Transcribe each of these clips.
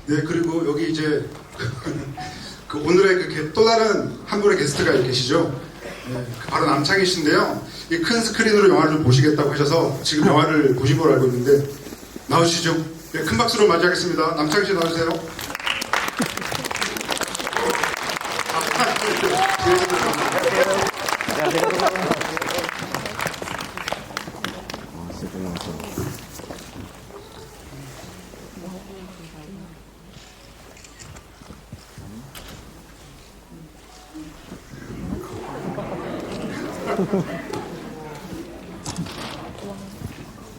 네, 그리고 여기 이제 그 오늘의 또 다른 한 분의 게스트가 계시죠. 네, 바로 남창희 씨인데요. 이 큰 스크린으로 영화를 좀 보시겠다고 하셔서 지금 영화를 보신 걸로 알고 있는데 나오시죠. 네, 큰 박수로 맞이하겠습니다. 남창희 씨 나와주세요.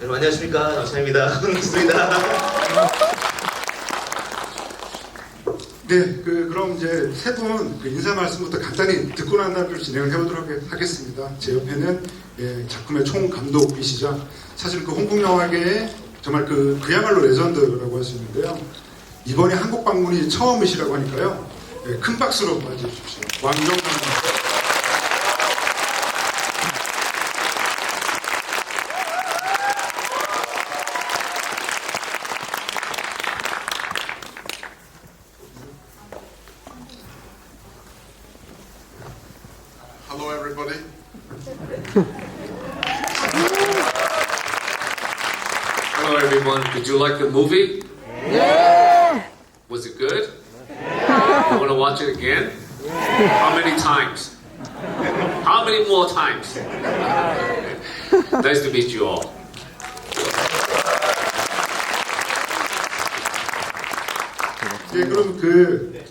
여러분 안녕하십니까, 남창입니다. 반갑습니다. 네, 그럼 이제 세 분 인사 말씀부터 간단히 듣고 난 다음에 진행을 해보도록 하겠습니다. 제 옆에는 작품의 총 감독이시자 사실 그 홍콩 영화계의 정말 그야말로 레전드라고 할 수 있는데요. 이번에 한국 방문이 처음이시라고 하니까요. 큰 박수로 맞이해 주십시오. 왕정 감독. Hello, everybody. Hello everyone, did you like the movie? Yeah! Was it good? You want to watch it again? How many times? How many more times? Nice to meet you all. 네, 그럼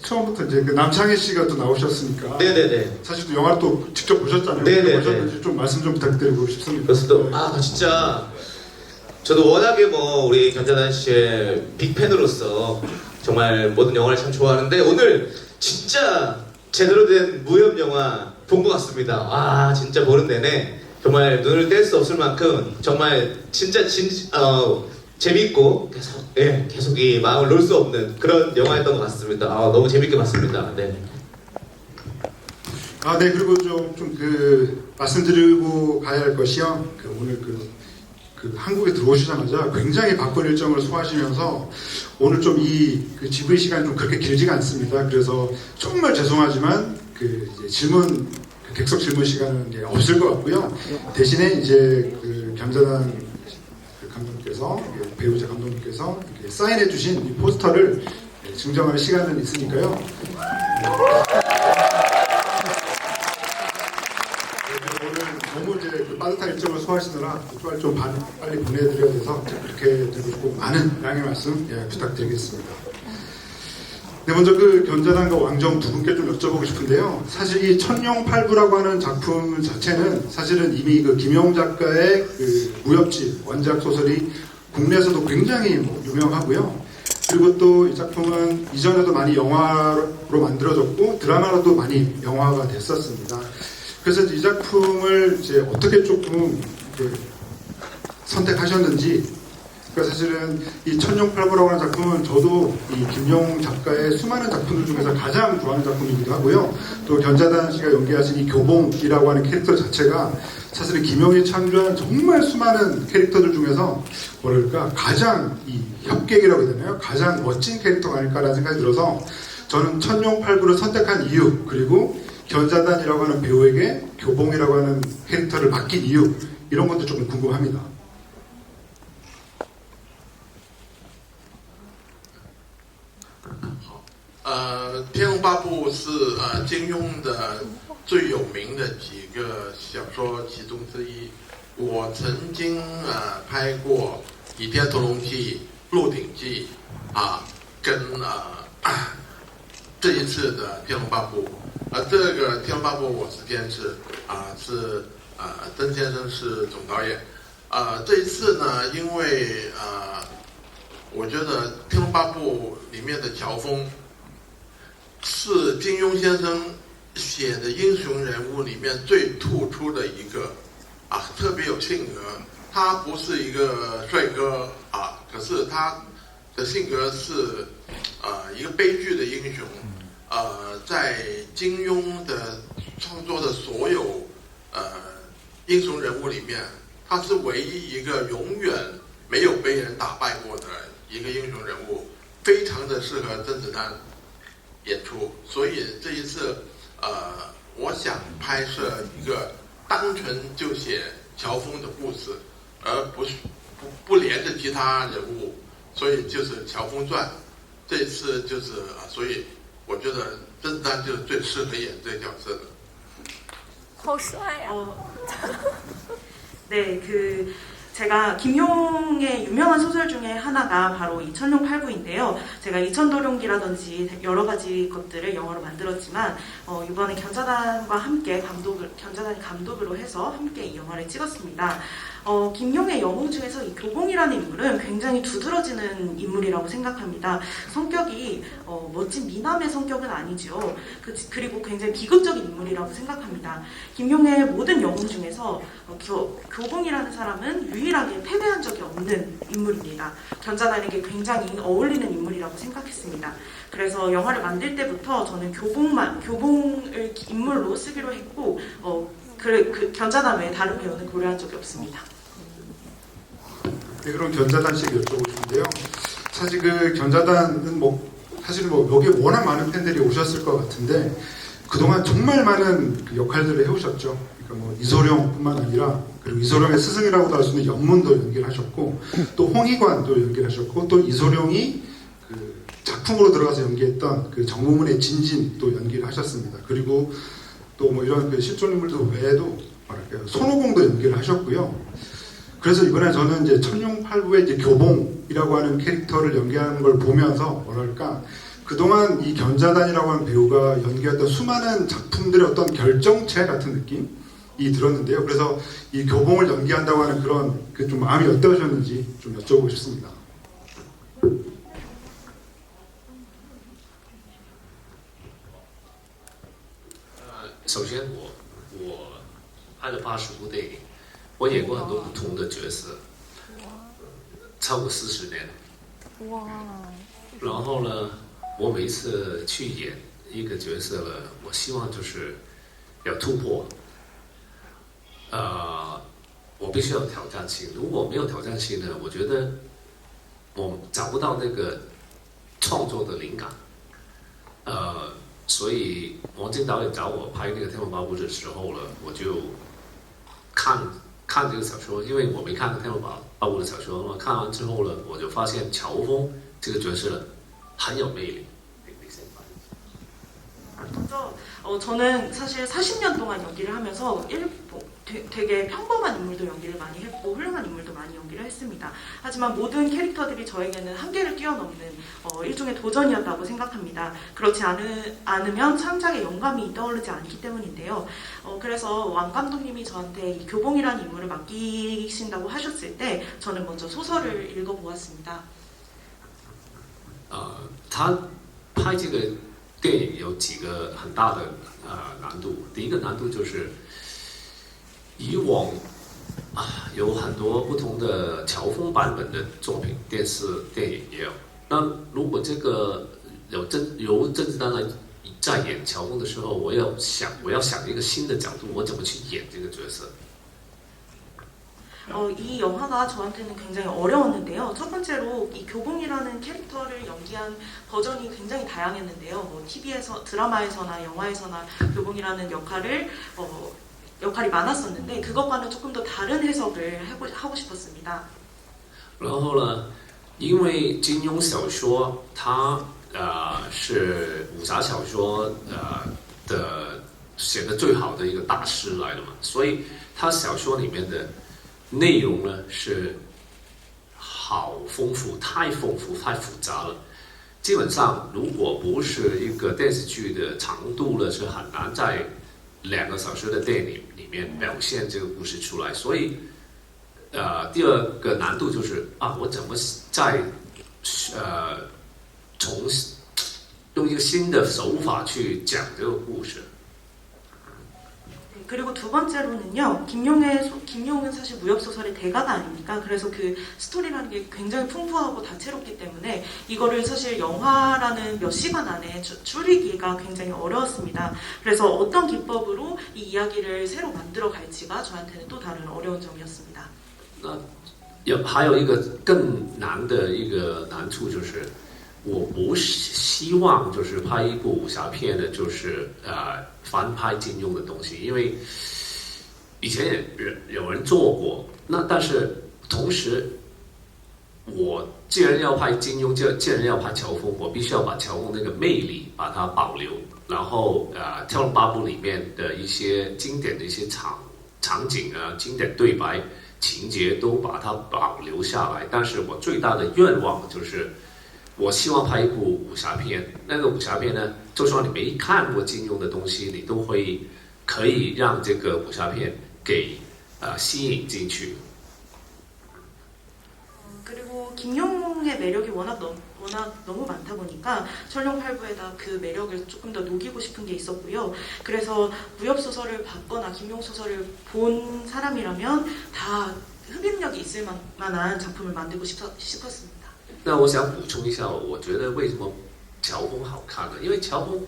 처음부터 이제 남창희 씨가 또 나오셨으니까. 네네네. 사실 또 영화를 또 직접 보셨잖아요. 네네네. 보셨는지 좀 말씀 좀 부탁드리고 싶습니다. 그래서 또, 진짜 저도 워낙에 우리 견자단 씨의 빅팬으로서 정말 모든 영화를 참 좋아하는데 오늘 진짜 제대로 된 무협 영화 본 것 같습니다. 진짜 보는 내내 정말 눈을 뗄 수 없을 만큼 정말 진짜 재밌고 계속 이 마음을 놓을 수 없는 그런 영화였던 것 같습니다. 너무 재밌게 봤습니다. 네. 네, 그리고 좀 말씀드리고 가야 할 것이요. 오늘 한국에 들어오시자마자 굉장히 바쁜 일정을 소화하시면서 오늘 좀 이 GV 시간이 좀 그렇게 길지가 않습니다. 그래서 정말 죄송하지만 이제 객석 질문 시간은 이제 없을 것 같고요. 대신에 이제 견자단 감독님께서 배우자 감독님께서 사인해주신 이 포스터를 증정하는 시간은 있으니까요. 오늘 너무 이제 빠듯한 일정을 소화하시느라 좀 빨리 보내드려야 돼서 그렇게 드리고 많은 양해 말씀 부탁드리겠습니다. 네, 먼저 견자단과 왕정 두 분께 좀 여쭤보고 싶은데요. 사실 이 천룡팔부라고 하는 작품 자체는 사실은 이미 김영웅 작가의 무협집 원작 소설이 국내에서도 굉장히 유명하고요. 그리고 또 이 작품은 이전에도 많이 영화로 만들어졌고 드라마로도 많이 영화가 됐었습니다. 그래서 이 작품을 이제 어떻게 조금 선택하셨는지. 그러니까 사실은 이 천룡팔부라고 하는 작품은 저도 이 김영웅 작가의 수많은 작품들 중에서 가장 좋아하는 작품이기도 하고요. 또 견자단 씨가 연기하신 이 교봉이라고 하는 캐릭터 자체가 사실은 김영웅이 창조한 정말 수많은 캐릭터들 중에서 가장 이 협객이라고 해야 되나요? 가장 멋진 캐릭터가 아닐까라는 생각이 들어서 저는 천룡팔부를 선택한 이유, 그리고 견자단이라고 하는 배우에게 교봉이라고 하는 캐릭터를 맡긴 이유, 이런 것도 조금 궁금합니다. 天龙八部是金庸的最有名的几个小说其中之一。我曾经拍过《倚天屠龙记》《鹿鼎记》跟这一次的《天龙八部》。这个《天龙八部》我是监制是曾先生是总导演。这一次呢，因为我觉得《天龙八部》里面的乔峰是金庸先生写的英雄人物里面最突出的一个特别有性格。他不是一个帅哥可是他的性格是一个悲剧的英雄。在金庸的创作的所有英雄人物里面，他是唯一一个永远没有被人打败过的一个英雄人物。非常的适合甄子丹演出，所以这一次我想拍摄一个单纯就写乔峰的故事，而不是不连着其他人物，所以就是《乔峰传》。这一次就是所以我觉得甄子丹就是最适合演这个角色的。好帅啊！ 네, 제가 김용의 유명한 소설 중에 하나가 바로 이천룡 팔부인데요. 제가 이천도룡기라든지 여러 가지 것들을 영어로 만들었지만 이번에 견자단과 함께 견자단이 감독으로 해서 함께 이 영화를 찍었습니다. 김용의 영웅 중에서 이 교봉이라는 인물은 굉장히 두드러지는 인물이라고 생각합니다. 성격이 멋진 미남의 성격은 아니죠. 그리고 굉장히 비극적인 인물이라고 생각합니다. 김용의 모든 영웅 중에서 교봉이라는 사람은 유일하게 패배한 적이 없는 인물입니다. 견자단에게 굉장히 어울리는 인물이라고 생각했습니다. 그래서 영화를 만들 때부터 저는 교봉을 인물로 쓰기로 했고 견자단 외에 다른 배우는 고려한 적이 없습니다. 네, 그럼 견자단 씨에게 여쭤보고 싶은데요. 사실 그 견자단은 사실 여기에 워낙 많은 팬들이 오셨을 것 같은데 그동안 정말 많은 그 역할들을 해오셨죠. 그러니까 이소룡뿐만 아니라 그리고 이소룡의 스승이라고도 할 수 있는 연문도 연기를 하셨고 또 홍희관도 연기를 하셨고 또 이소룡이 그 작품으로 들어가서 연기했던 그 정무문의 진진도 연기를 하셨습니다. 그리고 또 이런 그 실존인물들 외에도 손오공도 연기를 하셨고요. 그래서 이번에 저는 이제 천룡팔부의 이제 교봉이라고 하는 캐릭터를 연기하는 걸 보면서 그동안 이 견자단이라고 하는 배우가 연기했던 수많은 작품들의 어떤 결정체 같은 느낌이 들었는데요. 그래서 이 교봉을 연기한다고 하는 그런 좀 마음이 어떠셨는지 좀 여쭤보고 싶습니다. 首先我拍了80部电影，我演过很多不同的角色，超过40年。哇！然后呢，我每一次去演一个角色了，我希望就是要突破。我必须要有挑战性。如果没有挑战性呢，我觉得我找不到那个创作的灵感。所以王晶导演找我拍那个《天龙八部》的时候了，我就看这个小说，因为我没看过《天龙八部》的小说嘛。看完之后呢，我就发现乔峰这个角色很有魅力。 먼저 저는 사실 40년 동안 연기를 하면서 되게 평범한 인물도 연기를 많이 했고 훌륭한 인물도 많이 연기를 했습니다. 하지만 모든 캐릭터들이 저에게는 한계를 뛰어넘는 일종의 도전이었다고 생각합니다. 그렇지 않으면 창작에 영감이 떠오르지 않기 때문인데요. 그래서 왕 감독님이 저한테 이 교봉이라는 인물을 맡기신다고 하셨을 때 저는 먼저 소설을 읽어보았습니다. 他拍这个 电影有几个很大的难度。第一个难度就是以往有很多不同的乔峰版本的作品，电视、电影也有。那如果这个由甄子丹来在演乔峰的时候，我要想一个新的角度，我怎么去演这个角色？ 이 영화가 저한테는 굉장히 어려웠는데요. 첫 번째로 이 교봉이라는 캐릭터를 연기한 버전이 굉장히 다양했는데요. TV에서 드라마에서나 영화에서나 교봉이라는 역할이 많았었는데 그것과는 조금 더 다른 해석을 하고 싶었습니다. 然后呢，因为金庸小说它是武侠小说的写的最好的一个大师来的嘛，所以他小说里面的 内容呢是好丰富，太丰富，太复杂了。基本上，如果不是一个电视剧的长度呢，是很难在2个小时的电影里面表现这个故事出来。所以，第二个难度就是我怎么在用一个新的手法去讲这个故事。 그리고 두 번째로는요, 김용은 사실 무협소설의 대가가 아닙니까? 그래서 그 스토리라는 게 굉장히 풍부하고 다채롭기 때문에 이거를 사실 영화라는 몇 시간 안에 줄이기가 굉장히 어려웠습니다. 그래서 어떤 기법으로 이 이야기를 새로 만들어 갈지가 저한테는 또 다른 어려운 점이었습니다. 还有一个更难的一个难处就是，我不希望就是拍一部武侠片的，就是翻拍金庸的东西，因为以前也有人做过，那但是同时，我既然要拍金庸，既然要拍乔峰，我必须要把乔峰那个魅力把它保留，然后《天龙八部》里面的一些经典的一些场景啊、经典对白、情节都把它保留下来。但是我最大的愿望就是，我希望拍一部武侠片。那个武侠片呢，就算你没看过金庸的东西，你都可以让这个武侠片给吸引进去。 그리고 김용의 매력이 워낙 너무 많다 보니까 천룡팔부에다 그 매력을 조금 더 녹이고 싶은 게 있었고요. 그래서 무협 소설을 봤거나 김용 소설을 본 사람이라면 다 흡입력이 있을 만한 작품을 만들고 싶었습니다. 那我想补充一下，我觉得为什么乔峰好看呢？因为乔峰，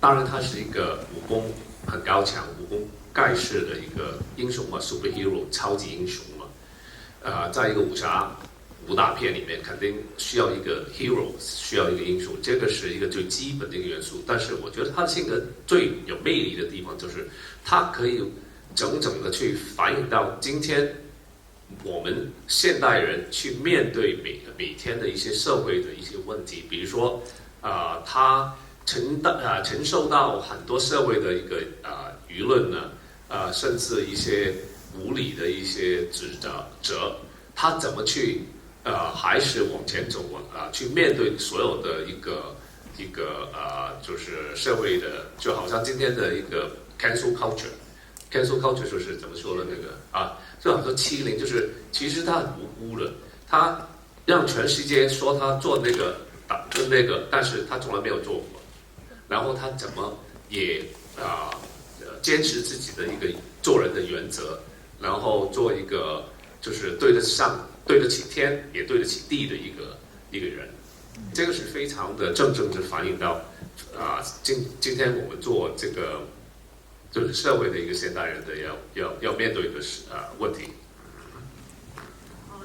当然他是一个武功很高强、武功盖世的一个英雄嘛 ，superhero 超级英雄嘛。在一个武打片里面，肯定需要一个 hero， 需要一个英雄，这个是一个最基本的一个元素。但是我觉得他的性格最有魅力的地方，就是他可以整整的去反映到今天我们现代人去面对每天的一些社会的一些问题，比如说，他承受到很多社会的一个舆论呢，甚至一些无理的一些指责，他怎么去还是往前走去面对所有的一个就是社会的，就好像今天的一个 cancel culture 就是怎么说呢？那个就好像欺凌，就是其实他很无辜的，他让全世界说他做那个跟那个，但是他从来没有做过。然后他怎么也坚持自己的一个做人的原则，然后做一个就是对得起天也对得起地的一个人，这个是非常的正的反映到今天我们做这个就是社会的一个现代人的要面对的问题。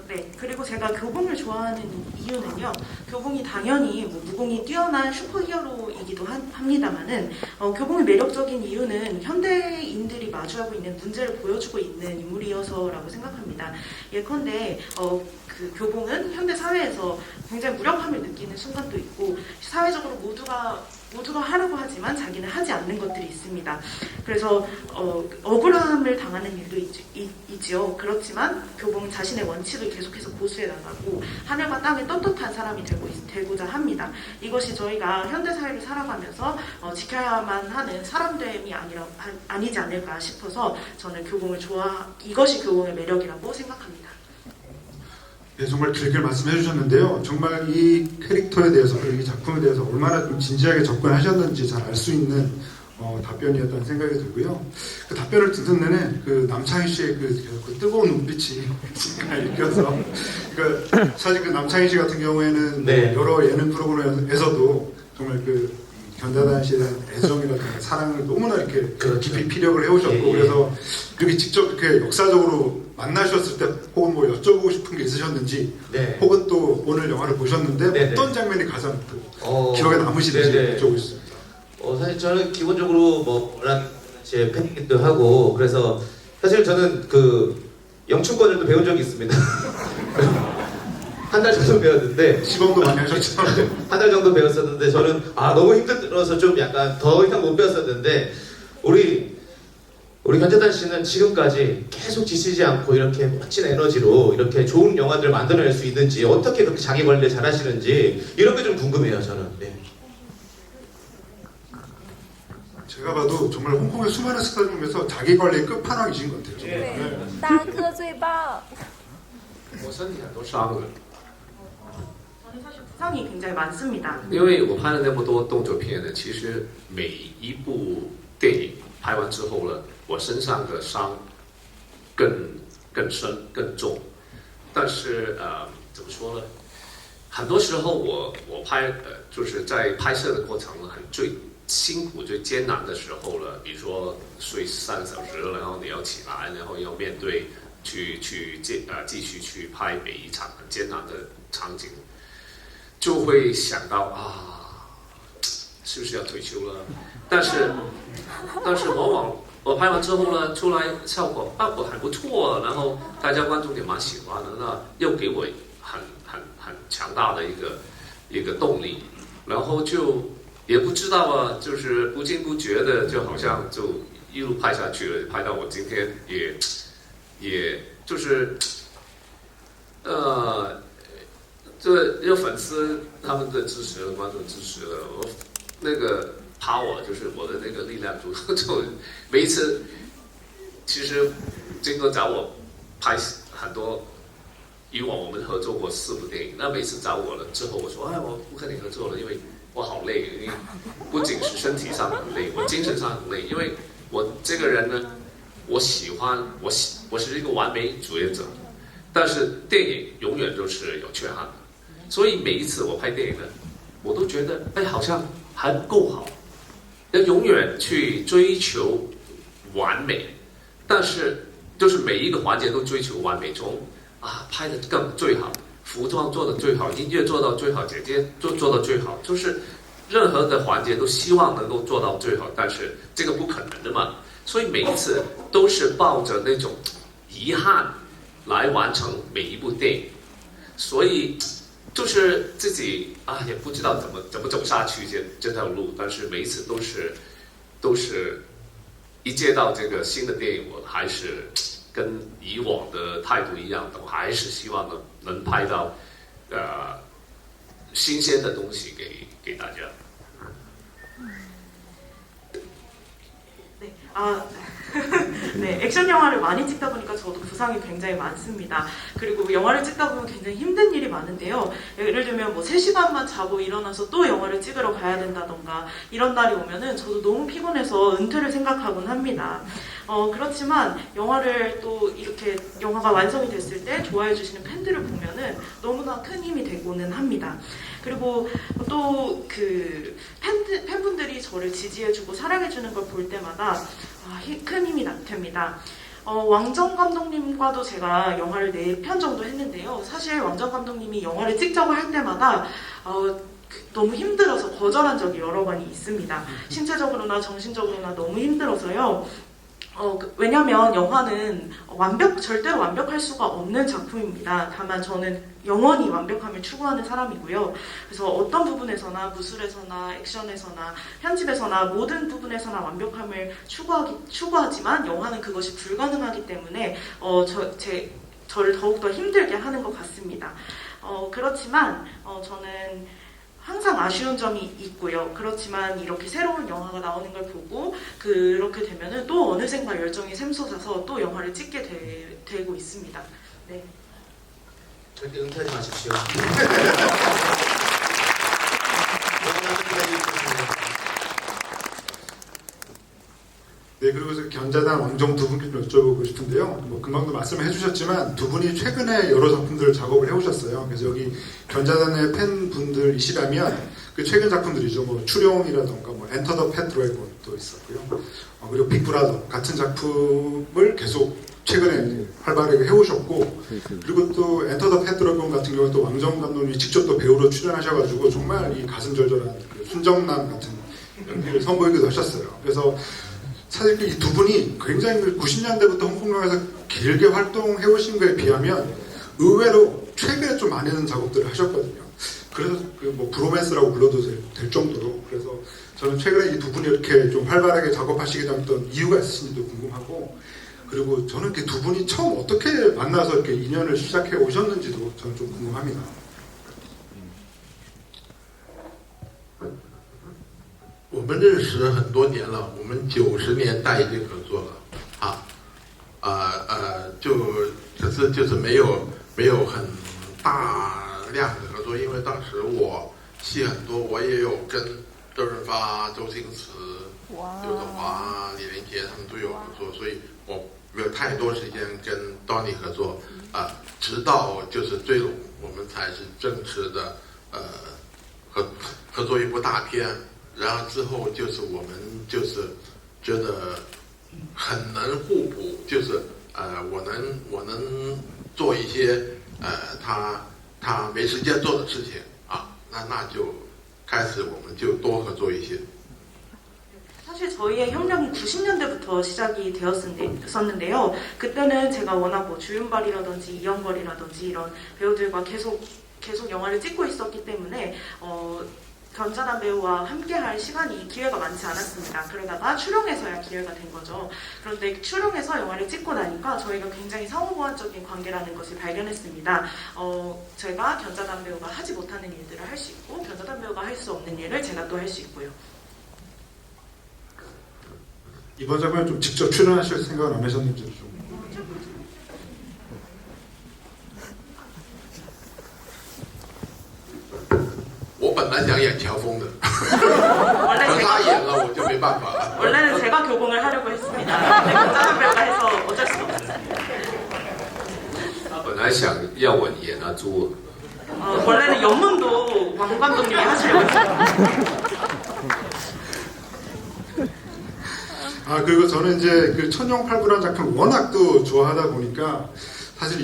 네, 그리고 제가 교봉을 좋아하는 이유는요. 교봉이 당연히 무공이 뛰어난 슈퍼히어로이기도 합니다만은 교봉의 매력적인 이유는 현대인들이 마주하고 있는 문제를 보여주고 있는 인물이어서라고 생각합니다. 예컨대 그 교봉은 현대 사회에서 굉장히 무력함을 느끼는 순간도 있고 사회적으로 모두가 하라고 하지만 자기는 하지 않는 것들이 있습니다. 그래서 억울함을 당하는 일도 있지요. 그렇지만 교봉은 자신의 원칙을 계속해서 고수해 나가고 하늘과 땅의 떳떳한 사람이 되고자 합니다. 이것이 저희가 현대사회를 살아가면서 지켜야만 하는 사람됨이 아니지 않을까 싶어서 저는 이것이 교봉의 매력이라고 생각합니다. 네, 정말 길게 말씀해 주셨는데요. 정말 이 캐릭터에 대해서 그리고 이 작품에 대해서 얼마나 좀 진지하게 접근하셨는지 잘 알 수 있는 답변이었다는 생각이 들고요. 그 답변을 듣는 내내 그 남창희 씨의 그 뜨거운 눈빛이 읽혀서 사실 그 남창희 씨 같은 경우에는 네. 여러 예능 프로그램에서도 정말 그 견자단 씨에 대한 애정이라든가 사랑을 너무나 이렇게 그렇죠. 깊이 피력을 해오셨고 예, 예. 그래서 이렇게 직접 이렇게 역사적으로 만나셨을 때 혹은 뭐 여쭤보고 싶은 게 있으셨는지 네. 혹은 또 오늘 영화를 보셨는데 네, 어떤 네. 장면이 가장 기억에 남으시는지 네, 네. 여쭤보겠습니다. 사실 저는 기본적으로 뭐 워낙 제 팬이기도 하고 그래서 사실 저는 그 영춘권을 배운 적이 있습니다. 한 달 정도 배웠는데 시범도 많이 하셨죠? 한 달 정도 배웠었는데 저는 너무 힘들어서 좀 약간 더 이상 못 배웠었는데 우리 견자단 씨는 지금까지 계속 지치지 않고 이렇게 멋진 에너지로 이렇게 좋은 영화들을 만들어낼 수 있는지 어떻게 그렇게 자기 관리를 잘 하시는지 이런 게 좀 궁금해요 저는. 네. 제가 봐도 정말 홍콩의 수많은 스타 중에서 자기 관리의 끝판왕이신 것 같아요. 对，大哥最棒。我身体很多伤了， 저는 사실 부상이 굉장히 많습니다. 因为我拍了那么多动作片呢，其实每一部电影拍完之后呢，我身上的伤更深更重。但是怎么说呢？很多时候我拍就是在拍摄的过程最辛苦、最艰难的时候了，比如说睡3个小时，然后你要起来，然后要面对继续去拍每一场很艰难的场景。就会想到啊，是不是要退休了？但是往往我拍完之后呢，出来效果还不错，然后大家观众也蛮喜欢的，那又给我很强大的一个动力，然后就也不知道啊，就是不经不觉的，就好像就一路拍下去了，拍到我今天也就是这有粉丝他们的支持，观众支持了，我那个power就是我的那个力量就每一次，其实金哥找我拍很多，以往我们合作过4部电影，那每次找我了之后，我说哎，我不跟你合作了，因为我好累，因为不仅是身体上很累，我精神上很累，因为我这个人呢，我是一个完美主义者，但是电影永远都是有缺憾的，所以每一次我拍电影呢，我都觉得哎，好像还不够好，要永远去追求完美，但是就是每一个环节都追求完美，从拍的更最好，服装做的最好，音乐做到最好，剪接做到最好，就是任何的环节都希望能够做到最好，但是这个不可能的嘛，所以每一次都是抱着那种遗憾来完成每一部电影，所以就是自己也不知道怎么走下去这条路，但是每一次都是一接到这个新的电影，我还是跟以往的态度一样的，我还是希望能拍到新鲜的东西给大家。 네, 액션 영화를 많이 찍다 보니까 저도 부상이 굉장히 많습니다. 그리고 영화를 찍다 보면 굉장히 힘든 일이 많은데요. 예를 들면 뭐 3시간만 자고 일어나서 또 영화를 찍으러 가야 된다던가 이런 날이 오면은 저도 너무 피곤해서 은퇴를 생각하곤 합니다. 그렇지만 영화를 또 이렇게 영화가 완성이 됐을 때 좋아해 주시는 팬들을 보면은 너무나 큰 힘이 되고는 합니다. 그리고 또 그 팬분들이 저를 지지해주고 사랑해주는 걸 볼 때마다 큰 힘이 됩니다. 왕정 감독님과도 제가 영화를 4편 정도 했는데요. 사실 왕정 감독님이 영화를 찍자고 할 때마다 너무 힘들어서 거절한 적이 여러 번 있습니다. 신체적으로나 정신적으로나 너무 힘들어서요. 왜냐면 영화는 절대로 완벽할 수가 없는 작품입니다. 다만 저는 영원히 완벽함을 추구하는 사람이고요. 그래서 어떤 부분에서나 무술에서나 액션에서나 편집에서나 모든 부분에서나 완벽함을 추구하지만 영화는 그것이 불가능하기 때문에 저를 더욱더 힘들게 하는 것 같습니다. 그렇지만 저는 항상 아쉬운 점이 있고요. 그렇지만 이렇게 새로운 영화가 나오는 걸 보고 그렇게 되면은 또 어느샌가 열정이 샘솟아서 또 영화를 찍게 되고 있습니다. 네. 절대 은퇴하지 마십시오. 네, 그리고 견자단 왕정 두 분께 좀 여쭤보고 싶은데요. 뭐 금방도 말씀을 해주셨지만 두 분이 최근에 여러 작품들을 작업을 해오셨어요. 그래서 여기 견자단의 팬분들이시라면 그 최근 작품들이죠. 뭐 추룡이라던가 뭐 엔터 더 펫 드래곤도 있었고요. 그리고 빅브라더 같은 작품을 계속 최근에 활발하게 해오셨고, 그리고 또 엔터 더 펫 드래곤 같은 경우는 또 왕정 감독님이 직접 또 배우로 출연하셔가지고 정말 이 가슴 절절한 그 순정남 같은 연기를 선보이기도 하셨어요. 그래서 사실 이 두 분이 굉장히 90년대부터 홍콩 영화에서 길게 활동해 오신 거에 비하면 의외로 최근에 좀 많은 작업들을 하셨거든요. 그래서 뭐 브로맨스라고 불러도 될 정도로, 그래서 저는 최근에 이 두 분이 이렇게 좀 활발하게 작업하시게 된 어떤 이유가 있으신지도 궁금하고, 그리고 저는 그 두 분이 처음 어떻게 만나서 이렇게 인연을 시작해 오셨는지도 저는 좀 궁금합니다. 我们认识很多年了，我们90年代已经合作了可是就是没有很大量的合作，因为当时我戏很多，我也有跟周润发、周星驰、刘德华、李连杰他们都有合作，所以我没有太多时间跟 Donnie 合作直到就是追龙，我们才是正式的合作一部大片。 然后之后就是我们就是觉得很能互补，就是我能做一些他没时间做的事情那那就开始我们就多合作一些。 사실 저희의 협력이 90년대부터 시작이 되었었는데요. 그때는 제가 워낙 뭐 주윤발이라든지 이영걸이라든지 이런 배우들과 계속 영화를 찍고 있었기 때문에 견자단 배우와 함께할 시간이 기회가 많지 않았습니다. 그러다가 출용해서야 기회가 된 거죠. 그런데 출용해서 영화를 찍고 나니까 저희가 굉장히 상호보완적인 관계라는 것을 발견했습니다. 제가 견자단 배우가 하지 못하는 일들을 할 수 있고 견자단 배우가 할 수 없는 일을 제가 또 할 수 있고요. 이번 작품에 좀 직접 출연하실 생각은 안 하셨는지 좀. 我本来想演乔峰的， 원래 可是他 제가 演了我就没办法了。 원래는 제가 교공을 하려고 했습니다. 근데 견자단 배우가 해서 어쩔 수 없어요. 他本来想要我演啊朱， 원래는 연문도 왕 감독님이 하시려고 했어요. 아 그리고 저는 이제 그 천룡팔부라는 작품 워낙 또 좋아하다 보니까 사실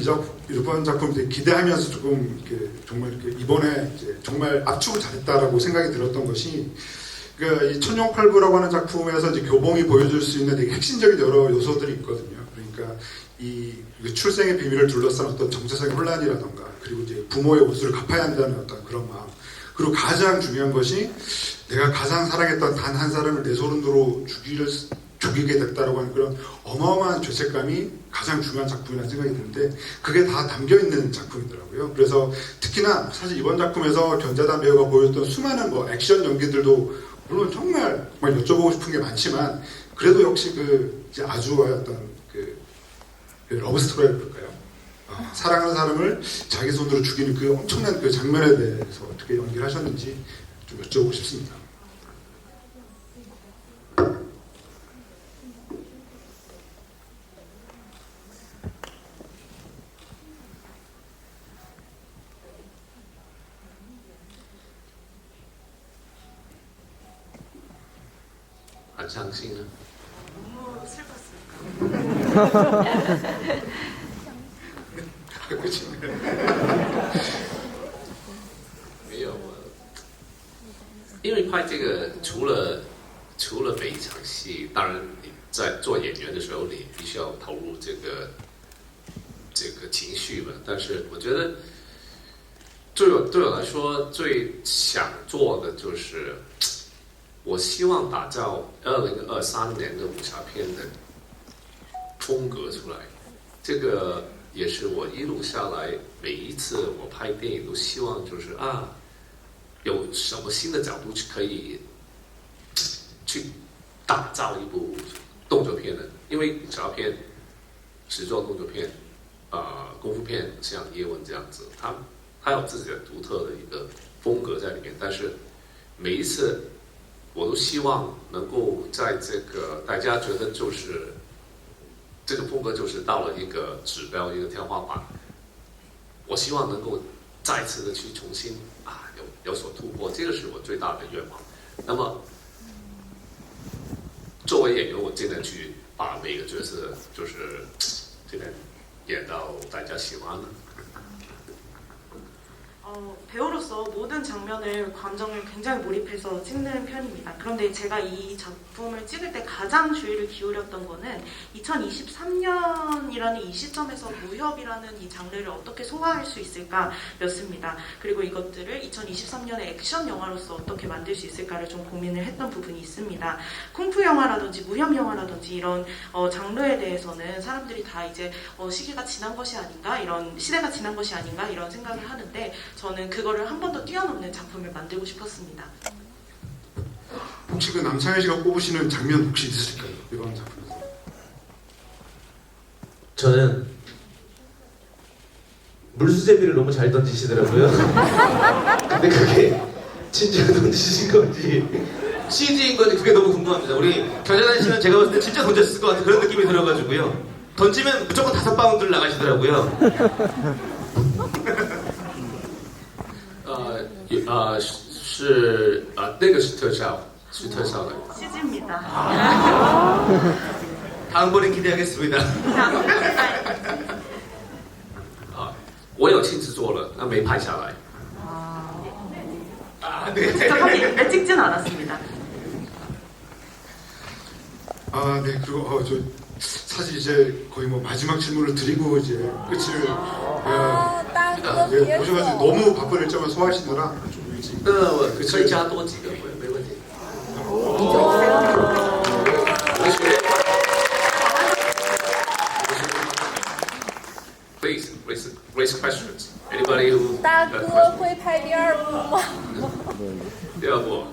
이번 작품 되게 기대하면서 조금 이렇게 정말 이번에 이제 정말 압축을 잘했다라고 생각이 들었던 것이 그러니까 이 천룡팔부라고 하는 작품에서 이제 교봉이 보여줄 수 있는 되게 핵심적인 여러 요소들이 있거든요. 그러니까 이 출생의 비밀을 둘러싼 어떤 정체성의 혼란이라던가 그리고 이제 부모의 옷을 갚아야 한다는 어떤 그런 마음 그리고 가장 중요한 것이 내가 가장 사랑했던 단 한 사람을 내 손으로 죽이게 됐다라고 하는 그런 어마어마한 죄책감이 가장 중요한 작품이라는 생각이 드는데 그게 다 담겨있는 작품이더라고요. 그래서 특히나 사실 이번 작품에서 견자단 배우가 보여줬던 수많은 뭐 액션 연기들도 물론 정말 여쭤보고 싶은 게 많지만 그래도 역시 그 이제 아주와의 어떤 그 러브스토리라고 그럴까요? 사랑하는 사람을 자기 손으로 죽이는 그 엄청난 그 장면에 대해서 어떻게 연기를 하셨는지 좀 여쭤보고 싶습니다. 안相信呢？ 너무 슬펐어요. 그치? 没有，因为拍这个除了每一场戏，当然你在做演员的时候，你必须要投入这个情绪嘛。但是我觉得对我来说，最想做的就是，我希望打造2023年的武侠片的风格出来。这个也是我一路下来，每一次我拍电影都希望就是有什么新的角度可以去打造一部动作片的，因为武侠片、时装动作片、功夫片，像叶问这样子，它有自己的独特的一个风格在里面。但是每一次我都希望能够在这个大家觉得就是这个风格就是到了一个指标、一个天花板，我希望能够再次的去重新有所突破，这个是我最大的愿望。那么作为演员，我尽量去把每个角色就是尽量演到大家喜欢的。 배우로서 모든 장면을 감정을 굉장히 몰입해서 찍는 편입니다. 그런데 제가 이 작품을 찍을 때 가장 주의를 기울였던 거는 2023년이라는 이 시점에서 무협이라는 이 장르를 어떻게 소화할 수 있을까였습니다. 그리고 이것들을 2023년의 액션 영화로서 어떻게 만들 수 있을까를 좀 고민을 했던 부분이 있습니다. 쿵푸 영화라든지 무협 영화라든지 이런 장르에 대해서는 사람들이 다 이제 시기가 지난 것이 아닌가, 이런 시대가 지난 것이 아닌가 이런 생각을 하는데 저는 그거를 한 번 더 뛰어넘는 작품을 만들고 싶었습니다. 혹시 그 남창희 씨가 꼽으시는 장면 혹시 있으실까요? 이번 작품에서? 저는 물수제비를 너무 잘 던지시더라고요. 근데 그게 진짜 던지신 건지 CG인 건지 그게 너무 궁금합니다. 우리 견자단 씨는 제가 봤을 때 진짜 던졌을 것 같은 그런 느낌이 들어가지고요. 던지면 무조건 5바운드를 나가시더라고요. 是那个是特效，是特效的。 CG입니다. 다음번엔 기대하겠습니다. 我有亲自做了，那没拍下来。 직접 하긴 찍지는 않았습니다. 아, 네. 그리고 저 사실 이제 거의 뭐 마지막 질문을 드리고 이제 끝을 大哥别 오셔가지고 走。 너무 바쁜 일정을 소화하시느라 좀 일찍. 那我可以加多几个，没问题。Please raise questions. Anybody who 大 got 哥 questions? 会拍第二部吗？第二部，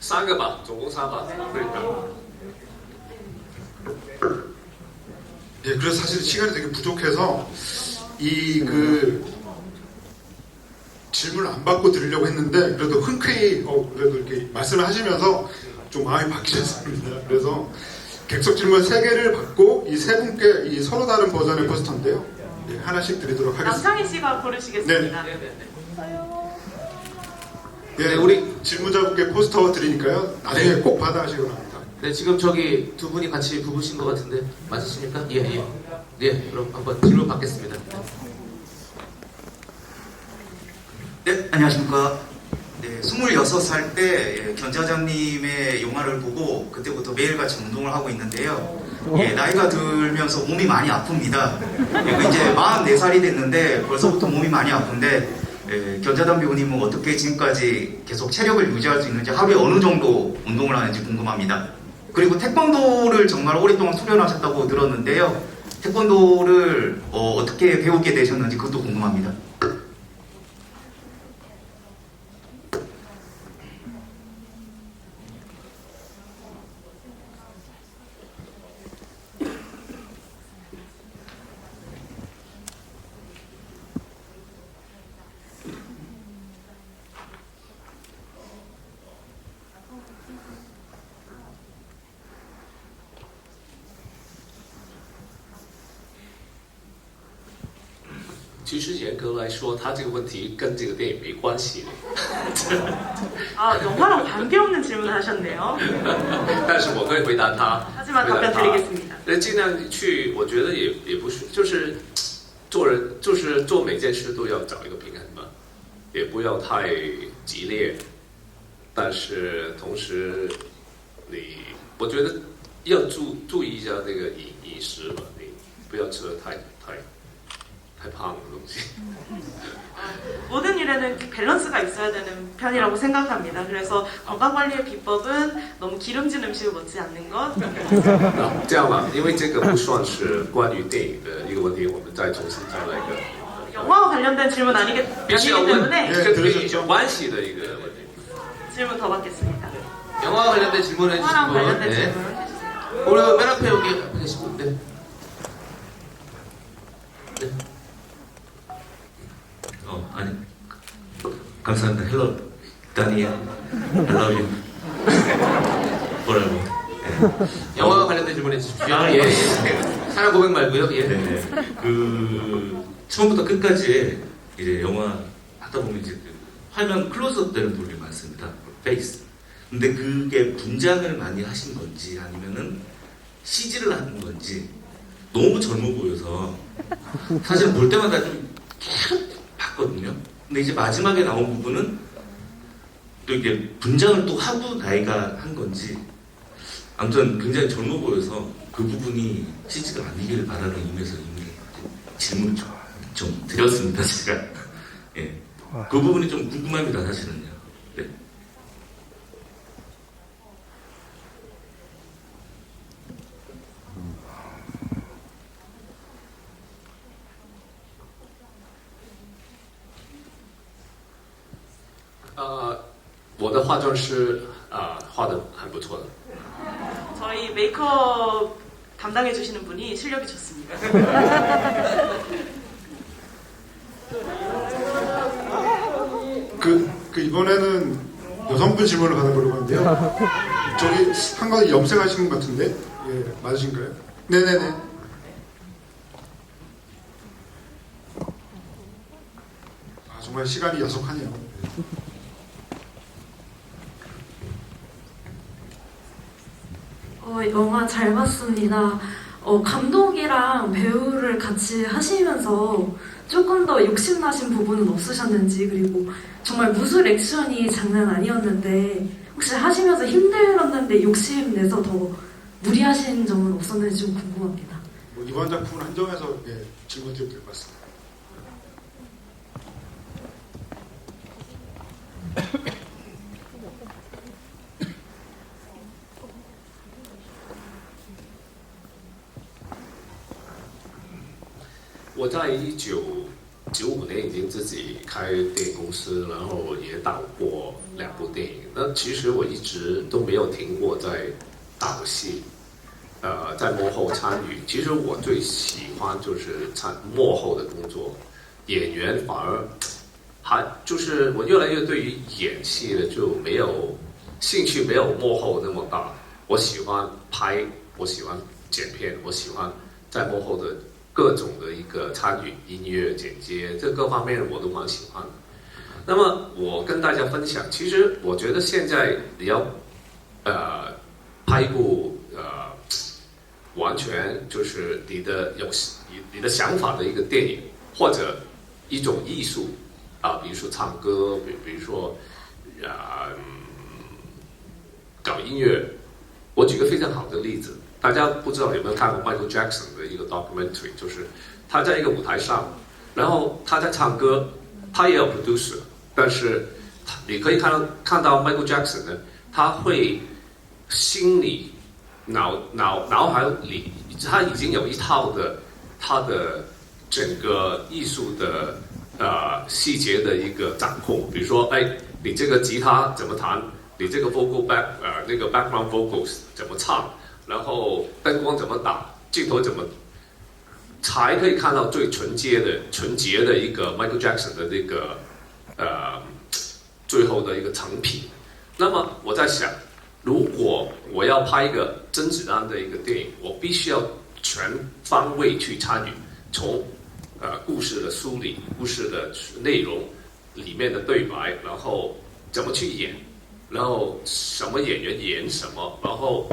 三个吧，总共3把，그러니까. 예, 그래서 사실 시간이 되게 부족해서 이 그 질문을 안 받고 드리려고 했는데 그래도 흔쾌히 그래도 이렇게 말씀을 하시면서 좀 마음이 바뀌셨습니다. 그래서 객석 질문 3개를 받고 이 3분께 이 서로 다른 버전의 포스터인데요. 네, 하나씩 드리도록 하겠습니다. 남창희 씨가 고르시겠습니다. 네, 우리 질문자분께 포스터 드리니까요. 나중에 꼭 받아가시기 바랍니다. 네, 지금 저기 두 분이 같이 부부신 것 같은데 맞으십니까? 예, 예. 네, 그럼 한번 질문 받겠습니다. 네, 안녕하십니까. 네, 26살 때 견자장님의 영화를 보고 그때부터 매일같이 운동을 하고 있는데요. 예, 나이가 들면서 몸이 많이 아픕니다. 예, 이제 44살이 됐는데 벌써부터 몸이 많이 아픈데 견자단 배우님은 어떻게 지금까지 계속 체력을 유지할 수 있는지 하루에 어느 정도 운동을 하는지 궁금합니다. 그리고 태권도를 정말 오랫동안 수련하셨다고 들었는데요. 태권도를 어떻게 배우게 되셨는지 그것도 궁금합니다.其实严格来说，他这个问题跟这个电影没关系的。 아, 영화랑 관계없는 질문을 하셨네요. 但是我会回答他。 하지만 답변 드리겠습니다. 尽量去，我觉得也不是，就是做人，就是做每件事都要找一个平衡嘛，也不要太激烈，但是同时我觉得要注意一下这个饮食嘛，你不要吃的太胖的东西。 모든 일에는 밸런스가 있어야 되는 편이라고 생각합니다. 그래서 건강관리의 비법은 너무 기름진 음식을 먹지 않는 것. 这样吧，因为这个不算是关于电影的一个问题，我们再重新再来一个。 영화와 관련된 질문 아니기 必须要问 때문에 跟电影有关系的一个问题。 질문 더 받겠습니다. 영화와 관련된 질문 해주신 영화랑 분. 관련된 네. 질문 해주세요. 우리 맨 앞에 여기 앞에 계신 분. 네. 네. 아니 감사합니다. Hello, Daniel. I love you. 뭐라고? 영화와 관련된 질문 해주십시오. 아, 예. 예. 사랑 고백 말고요. 예. 네. 그 처음부터 끝까지 이제 영화 하다 보면 이제 그 화면 클로즈업 되는 부분이 많습니다. 페이스. 근데 그게 분장을 많이 하신 건지 아니면은 CG를 하는 건지 너무 젊어 보여서 사실 볼 때마다 좀 계속 봤거든요. 근데 이제 마지막에 나온 부분은 또 이게 분장을 또 하고 나이가 한 건지 아무튼 굉장히 젊어 보여서 그 부분이 CG가 아니길 바라는 의미에서 이미 질문을 좀 드렸습니다, 제가. 예. 그 부분이 좀 궁금합니다, 사실은요. 네. 我的化妆师画的很不错的。 저희 메이크업 담당해 주시는 분이 실력이 좋습니다. 그 이번에는 여성분 질문을 받아보려고 하는데요. 저기 한 가지 염색하시는 것 같은데, 예, 맞으신가요? 네네네. 아, 정말 시간이 야속하네요. 영화 잘 봤습니다. 감독이랑 배우를 같이 하시면서 조금 더 욕심나신 부분은 없으셨는지, 그리고 정말 무술 액션이 장난 아니었는데 혹시 하시면서 힘들었는데 욕심내서 더 무리하신 점은 없었는지 좀 궁금합니다. 뭐 이번 작품은 한정해서 질문 드려도 될 것 같습니다. 我在1995年已经自己开电影公司，然后也导过2部电影。那其实我一直都没有停过在导戏，在幕后参与。其实我最喜欢就是幕后的工作，演员反而就是我越来越对于演戏的就没有兴趣，没有幕后那么大。我喜欢拍，我喜欢剪片，我喜欢在幕后的各种的一个参与，音乐、剪接，这各方面我都蛮喜欢的。那么我跟大家分享，其实我觉得现在你要拍一部完全就是你的想法的一个电影，或者一种艺术比如说唱歌，比如说搞音乐。我举个非常好的例子，大家不知道有没有看过 Michael Jackson 的一个 documentary， 就是他在一个舞台上，然后他在唱歌，他也有 producer， 但是你可以看到 Michael Jackson 呢，他会心里脑海里他已经有一套的他的整个艺术的细节的一个掌控，比如说你这个吉他怎么弹，你这个 vocal那个 background vocals 怎么唱，然后灯光怎么打，镜头怎么，才可以看到最纯洁的一个 Michael Jackson 的这个最后的一个成品。那么我在想，如果我要拍一个甄子丹的一个电影，我必须要全方位去参与，从故事的梳理、故事的内容里面的对白，然后怎么去演，然后什么演员演什么，然后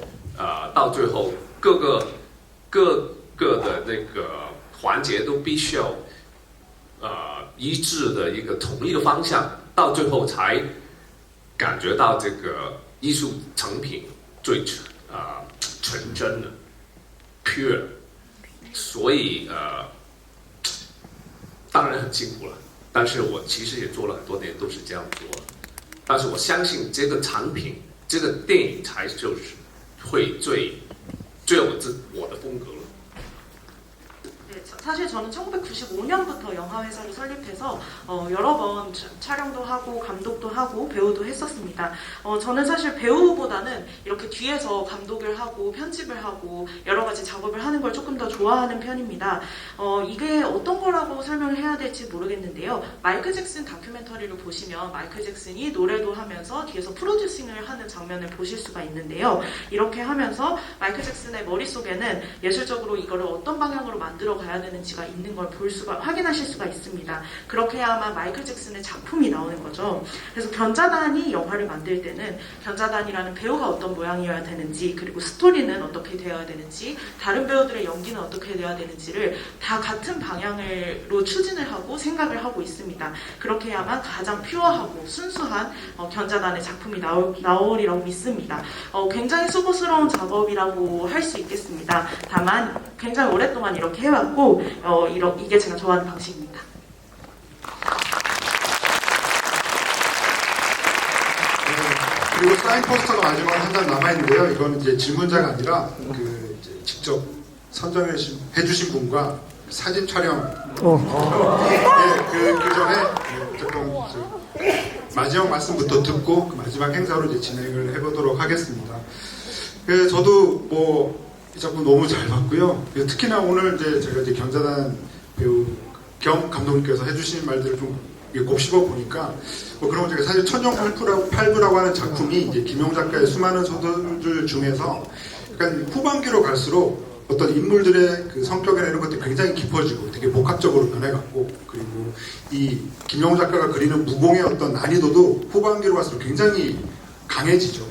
到最后各个的那个环节都必须要一致的一个统一的方向，到最后才感觉到这个艺术成品最纯真的 pure。所以当然很辛苦了，但是我其实也做了很多年都是这样做的。但是我相信这个产品，这个电影才就是会最有我的风格了。 사실 저는 1995년부터 영화 회사를 설립해서 여러 번 촬영도 하고 감독도 하고 배우도 했었습니다. 저는 사실 배우보다는 이렇게 뒤에서 감독을 하고 편집을 하고 여러 가지 작업을 하는 걸 조금 더 좋아하는 편입니다. 이게 어떤 거라고 설명을 해야 될지 모르겠는데요. 마이클 잭슨 다큐멘터리를 보시면 마이클 잭슨이 노래도 하면서 뒤에서 프로듀싱을 하는 장면을 보실 수가 있는데요. 이렇게 하면서 마이클 잭슨의 머릿속에는 예술적으로 이거를 어떤 방향으로 만들어 가야 되는지가 있는 걸 확인하실 수가 있습니다. 그렇게 해야만 마이클 잭슨의 작품이 나오는 거죠. 그래서 견자단이 영화를 만들 때는 견자단이라는 배우가 어떤 모양이어야 되는지, 그리고 스토리는 어떻게 되어야 되는지, 다른 배우들의 연기는 어떻게 되어야 되는지를 다 같은 방향으로 추진을 하고 생각을 하고 있습니다. 그렇게 해야만 가장 퓨어하고 순수한 견자단의 작품이 나오리라고 믿습니다. 굉장히 수고스러운 작업이라고 할 수 있겠습니다. 다만 굉장히 오랫동안 이렇게 해왔고 이게 제가 좋아하는 방식입니다. 그리고 사인 포스터가 마지막으로 한 장 남아있는데요. 이거는 이제 질문자가 아니라 이제 직접 선정해 주신 분과 사진 촬영. 그 전에 조금 마지막 말씀부터 듣고 그 마지막 행사로 이제 진행을 해보도록 하겠습니다. 저도 이 작품 너무 잘 봤고요. 특히나 오늘 제가 견자단 배우 겸 감독님께서 해주신 말들을 좀 곱씹어 보니까 그런 제가 사실 천룡팔부라고 하는 작품이 이제 김용 작가의 수많은 소설들 중에서 약간 후반기로 갈수록 어떤 인물들의 그 성격이나 이런 것들이 굉장히 깊어지고 되게 복합적으로 변해갔고, 그리고 이 김용 작가가 그리는 무공의 어떤 난이도도 후반기로 갈수록 굉장히 강해지죠.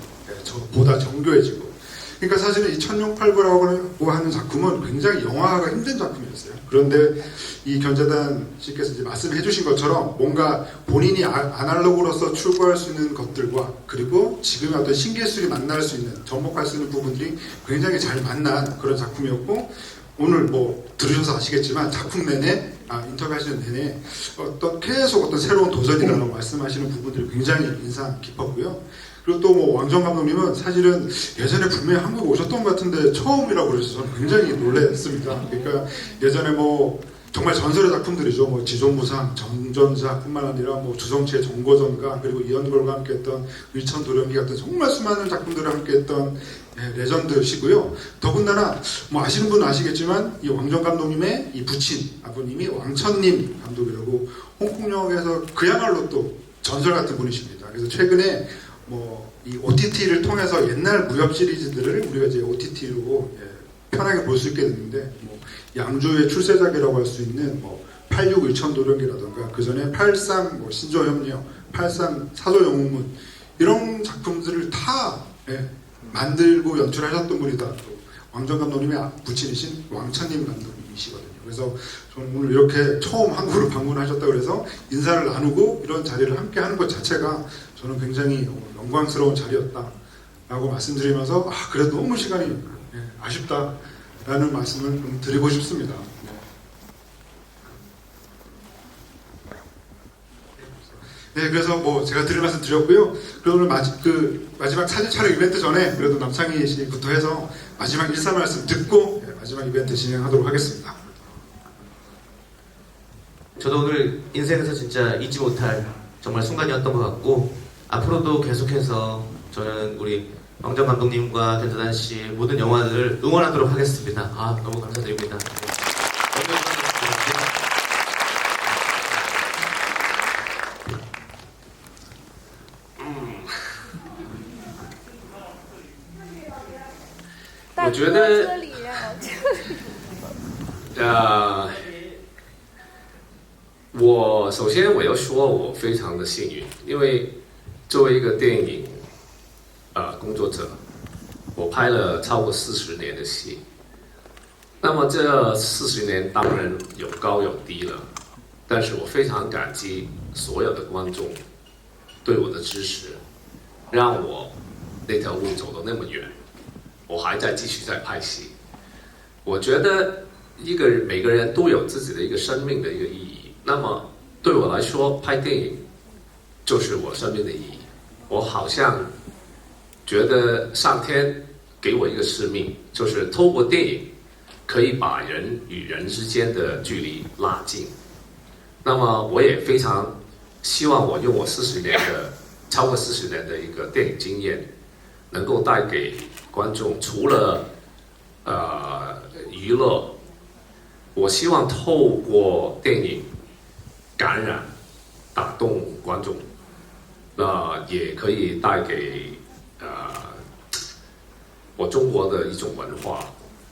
보다 정교해지고. 그러니까 사실은 이 천룡팔부라고 하는 작품은 굉장히 영화화가 힘든 작품이었어요. 그런데 이 견자단 씨께서 이제 말씀해 주신 것처럼 뭔가 본인이 아날로그로서 추구할 수 있는 것들과 그리고 지금의 어떤 신기술이 만날 수 있는, 접목할 수 있는 부분들이 굉장히 잘 만난 그런 작품이었고, 오늘 뭐 들으셔서 아시겠지만 작품 내내 인터뷰하시는 내내 계속 어떤 새로운 도전이라고 말씀하시는 부분들이 굉장히 인상 깊었고요. 그리고 또 뭐 왕정 감독님은 사실은 예전에 분명히 한국 오셨던 것 같은데 처음이라고 그래서 저는 굉장히 놀랐습니다. 그러니까 예전에 뭐 정말 전설의 작품들이죠. 뭐 지존무상, 정전사뿐만 아니라 뭐 주성치의 정거전가, 그리고 이연걸과 함께했던 의천도령기 같은 정말 수많은 작품들을 함께했던 레전드시고요. 더군다나 뭐 아시는 분은 아시겠지만 이 왕정 감독님의 이 부친 아버님이 왕천님 감독이라고 홍콩역에서 그야말로 또 전설 같은 분이십니다. 그래서 최근에 뭐 이 OTT를 통해서 옛날 무협 시리즈들을 우리가 이제 OTT로 편하게 볼 수 있게 됐는데, 뭐 양주의 출세작이라고 할 수 있는 뭐 86 의천도령기라던가 그 전에 83 뭐 신조협력, 83 사조영웅문 이런 작품들을 다 만들고 연출하셨던 분이다. 또 왕정 감독님의 부친이신 왕천님 감독님이시거든요. 그래서 저는 오늘 이렇게 처음 한국으로 방문하셨다 그래서 인사를 나누고 이런 자리를 함께 하는 것 자체가 저는 굉장히 영광스러운 자리였다라고 말씀드리면서 그래도 너무 시간이 아쉽다라는 말씀을 좀 드리고 싶습니다. 네, 그래서 뭐 제가 드릴 말씀 드렸고요. 그리고 오늘 마지막 사진 촬영 이벤트 전에 그래도 남창희 씨부터 해서 마지막 인사 말씀 듣고 마지막 이벤트 진행하도록 하겠습니다. 저도 오늘 인생에서 진짜 잊지 못할 정말 순간이었던 것 같고, 앞으로도 계속해서 저는 우리 왕정 감독님과 견자단 씨의 모든 영화들을 응원하도록 하겠습니다. 너무 감사드립니다.大哥我觉得这里啊，我首先我要说，我非常的幸运，因为作为一个电影工作者，我拍了超过40年的戏。那么这40年当然有高有低了，但是我非常感激所有的观众对我的支持，让我那条路走得那么远，我还在继续在拍戏。我觉得每个人都有自己的一个生命的一个意义。那么对我来说，拍电影就是我生命的意义。我好像觉得上天给我一个使命，就是透过电影可以把人与人之间的距离拉近。那么我也非常希望我用我超过40年的一个电影经验，能够带给观众除了娱乐，我希望透过电影感染、打动观众，也可以带给我中国的一种文化，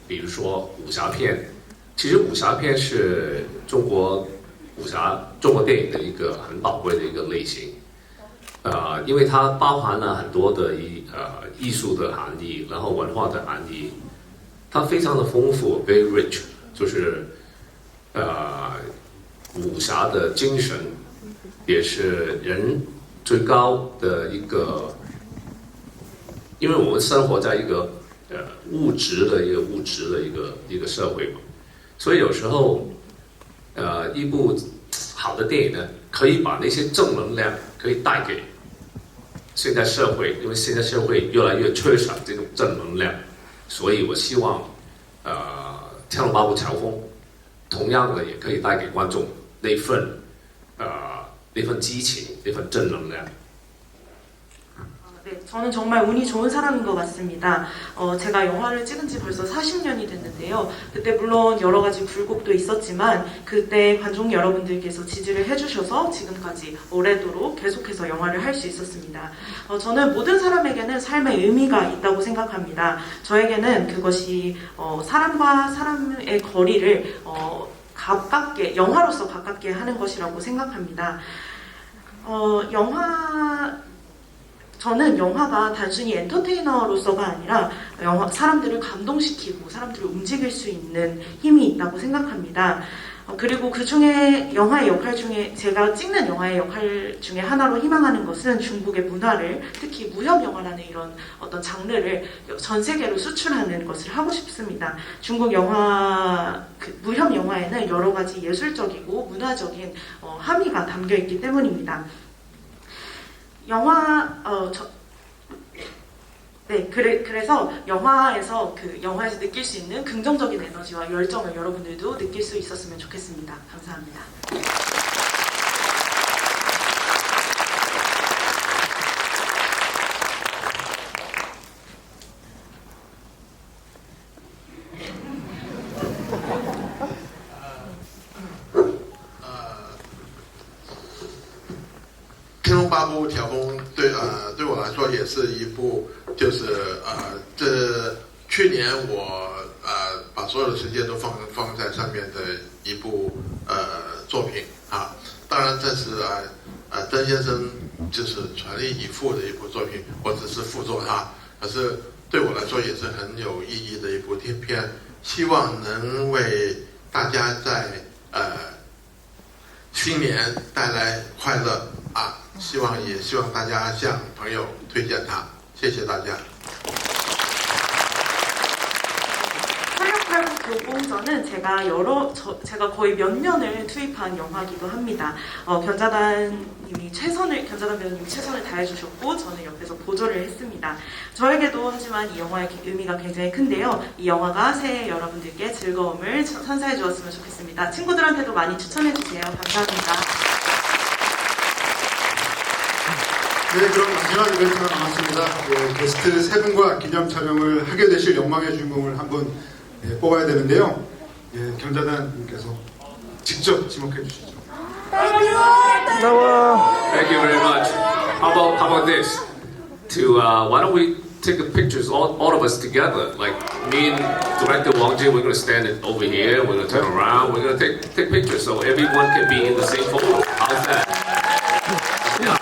比如说武侠片。其实武侠片是中国电影的一个很宝贵的一个类型，因为它包含了很多的艺术的含义，然后文化的含义，它非常的丰富 ，very rich， 就是武侠的精神，也是人最高的一个，因为我们生活在一个物质的一个社会嘛，所以有时候一部好的电影呢，可以把那些正能量可以带给现在社会，因为现在社会越来越缺少这种正能量，所以我希望《天龙八部》乔峰同样的也可以带给观众那份激情，那份正能量。 네, 저는 정말 운이 좋은 사람인 것 같습니다. 제가 영화를 찍은 지 벌써 40년이 됐는데요. 그때 물론 여러 가지 굴곡도 있었지만 그때 관众여러분들께서 지지를 해주셔서 지금까지 오래도록 계속해서 영화를 할 수 있었습니다. 저는 모든 사람에게는 삶의 의미가 있다고 생각합니다. 저에게는 그것이 사람과 사람의 거리를 가깝게, 영화로서 가깝게 하는 것이라고 생각합니다. 저는 영화가 단순히 엔터테이너로서가 아니라 사람들을 감동시키고 사람들을 움직일 수 있는 힘이 있다고 생각합니다. 그리고 그 중에 영화의 역할 중에 제가 찍는 영화의 역할 중에 하나로 희망하는 것은 중국의 문화를 특히 무협 영화라는 이런 어떤 장르를 전 세계로 수출하는 것을 하고 싶습니다. 중국 영화 무협 영화에는 여러 가지 예술적이고 문화적인 함의가 담겨 있기 때문입니다. 그래서 영화에서 느낄 수 있는 긍정적인 에너지와 열정을 여러분들도 느낄 수 있었으면 좋겠습니다. 감사합니다. 天龙八部调风对我来说也是一部，就是这去年我把所有的时间都放在上面的一部作品啊。当然这是曾先生就是全力以赴的一部作品，我只是辅佐他，可是对我来说也是很有意义的一部片，希望能为大家在新年带来快乐啊！希望大家向朋友推荐它，谢谢大家。 교공전은 제가 거의 몇 년을 투입한 영화이기도 합니다. 견자단님이 견자단 배우님이 최선을 다해주셨고 저는 옆에서 보조를 했습니다. 저에게도 하지만 이 영화의 의미가 굉장히 큰데요. 이 영화가 새해 여러분들께 즐거움을 선사해 주었으면 좋겠습니다. 친구들한테도 많이 추천해 주세요. 감사합니다. 네, 그럼 마지막 이벤트가 남았습니다. 게스트 세 분과 기념 촬영을 하게 되실 영광의 주인공을 한 분 뽑아야 되는데요. 견자단님께서 직접 지목해 주시죠. Thank you very much. How about this? Why don't we take the pictures, all of us together? Like me and director Wang Jie, we're going to stand over here. We're going to turn around. We're going to take pictures so everyone can be in the same photo. How's that? Yeah.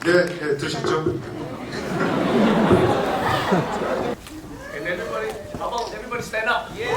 네, 들으셨죠? And everybody, how about everybody stand up? Yeah.